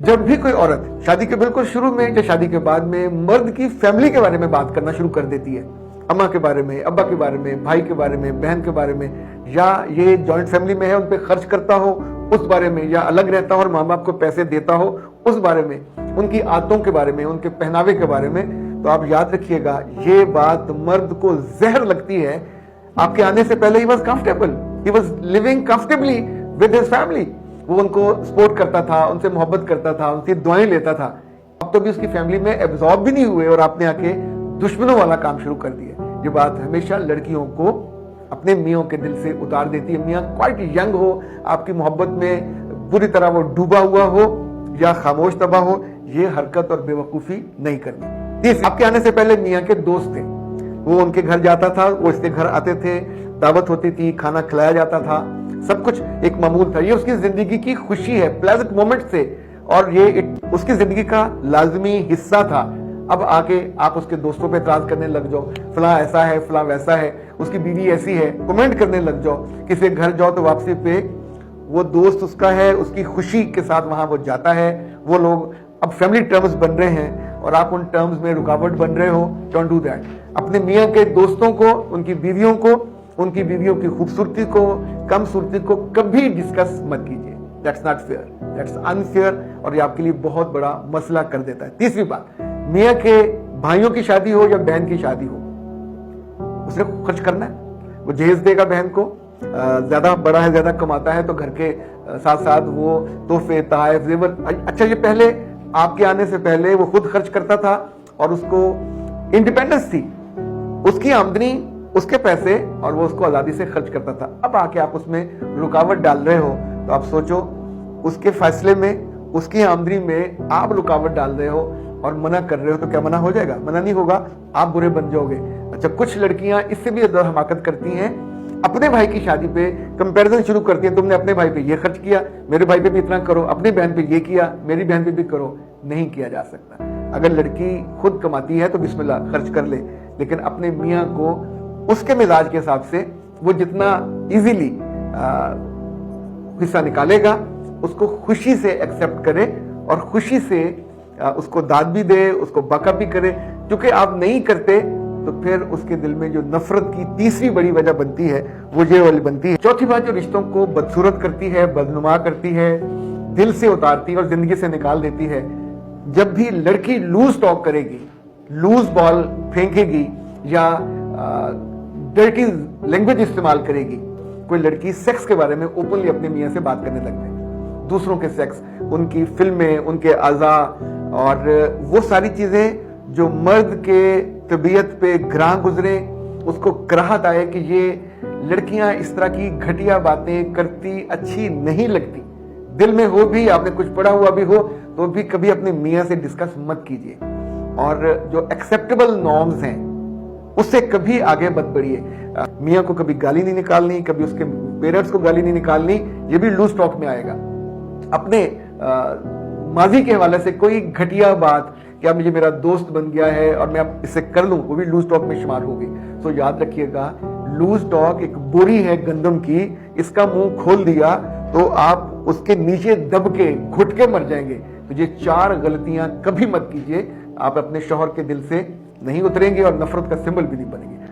जब भी कोई औरत शादी के बिल्कुल शुरू में या शादी के बाद में मर्द की फैमिली के बारे में बात करना शुरू कर देती है, अम्मा के बारे में, अब्बा के बारे में, भाई के बारे में, बहन के बारे में, या ये जॉइंट फैमिली में है उन पे खर्च करता हो उस बारे में, या अलग रहता हो और माँ बाप को पैसे देता हो उस बारे में, उनकी आदतों के बारे में, उनके पहनावे के बारे में, तो आप याद रखिएगा ये बात मर्द को जहर लगती है। आपके आने से पहले he was comfortable, he was living comfortably with his family. वो उनको सपोर्ट करता था, उनसे मोहब्बत करता था, उनकी दुआएं लेता था। अब तो भी उसकी फैमिली में एब्जॉर्ब भी नहीं हुए और आपने आके दुश्मनों वाला काम शुरू कर दिया। ये बात हमेशा लड़कियों को अपने मियों के दिल से उतार देती है। मियाँ क्वाइट यंग हो, आपकी मोहब्बत में पूरी तरह वो डूबा हुआ हो या खामोश तबाह हो, ये हरकत और बेवकूफी नहीं करनी। आपके आने से पहले मियाँ के दोस्त थे, वो उनके घर जाता था, वो इसके घर आते थे, दावत होती थी, खाना खिलाया जाता था, सब कुछ एक मामूल था। ये उसकी जिंदगी की खुशी है, प्लेजेंट मोमेंट थे, और ये उसकी जिंदगी का लाजमी हिस्सा था। अब आके आप उसके दोस्तों पे एतराज करने लग जाओ, फलां ऐसा है, फलां वैसा है, उसकी बीवी ऐसी है, कमेंट करने लग जाओ। किसी घर जाओ तो वापसी पे वो दोस्त उसका है, उसकी खुशी के साथ वहां वो जाता है। वो लोग अब फैमिली टर्म्स बन रहे हैं और आप उन टर्म्स में रुकावट बन रहे हो। Don't do that. अपने मियाँ के दोस्तों को, उनकी बीवियों को, उनकी बीवियों की खूबसूरती को, कम सूरती को कभी डिस्कस मत कीजिए। That's not fair, that's unfair, और ये आपके लिए बहुत बड़ा मसला कर देता है। तीसरी बात, मियाँ के भाइयों की शादी हो या बहन की शादी हो, उसने खर्च करना है, वो जहेज देगा बहन को, ज्यादा बड़ा है, ज्यादा कमाता है, तो घर के साथ साथ वो तोहफे, तोहफे, जेवर। अच्छा, ये पहले आपके आने से पहले वो खुद खर्च करता था और उसको इंडिपेंडेंस थी, उसकी आमदनी, उसके पैसे, और वो उसको आजादी से खर्च करता था। अब आके आप उसमें रुकावट डाल रहे हो, तो आप सोचो उसके फैसले में, उसकी आमदनी में आप रुकावट डाल रहे हो और मना कर रहे हो, तो क्या मना हो जाएगा? मना नहीं होगा, आप बुरे बन जाओगे। अच्छा, कुछ लड़कियां इससे भी ज्यादा हमाकत करती हैं, अपने भाई की शादी पे कंपैरिजन शुरू करती हैं, तुमने अपने भाई पे ये खर्च किया, मेरे भाई पे भी इतना करो, अपनी बहन पे ये किया, मेरी बहन पे भी करो। नहीं किया जा सकता। अगर लड़की खुद कमाती है तो बिस्मिल्लाह खर्च कर ले, लेकिन अपने मियाँ को उसके मिजाज के हिसाब से वो जितना इजीली हिस्सा निकालेगा, उसको खुशी से एक्सेप्ट करे और खुशी से उसको दाद भी दे, उसको बका भी करे। क्योंकि आप नहीं करते तो फिर उसके दिल में जो नफरत की तीसरी बड़ी वजह बनती है वो ये वाली बनती है। चौथी बात जो रिश्तों को बदसूरत करती है, बदनुमा करती है, दिल से उतारती है और जिंदगी से निकाल देती है, जब भी लड़की लूज टॉक करेगी, लूज बॉल फेंकेगी या डर्टी लैंग्वेज इस्तेमाल करेगी। कोई लड़की सेक्स के बारे में ओपनली अपने मियाँ से बात करने लग जाए, दूसरों के सेक्स, उनकी फिल्में, उनके अज़ा और वो सारी चीजें जो मर्द के तबीयत पे ग्रां गुजरे, उसको कराहत आए कि ये लड़कियां इस तरह की घटिया बातें करती अच्छी नहीं लगती। दिल में हो भी, आपने कुछ पढ़ा हुआ भी हो, तो भी कभी अपने मियाँ से डिस्कस मत कीजिए। और जो एक्सेप्टेबल नॉर्म्स हैं उससे कभी आगे मत बढ़िए। मियाँ को कभी गाली नहीं निकालनी, कभी उसके पेरेंट्स को गाली नहीं निकालनी, ये भी लूज टॉक में आएगा। अपने माजी के हवाले से कोई घटिया बात, क्या मुझे मेरा दोस्त बन गया है और मैं अब इससे कर लूं, वो भी लूज टॉक में शुमार होगी। तो याद रखिएगा, लूज टॉक एक बोरी है गंदम की, इसका मुंह खोल दिया तो आप उसके नीचे दब के घुट के मर जाएंगे। तो ये 4 गलतियां कभी मत कीजिए, आप अपने शौहर के दिल से नहीं उतरेंगे और नफरत का सिंबल भी नहीं बनेंगे।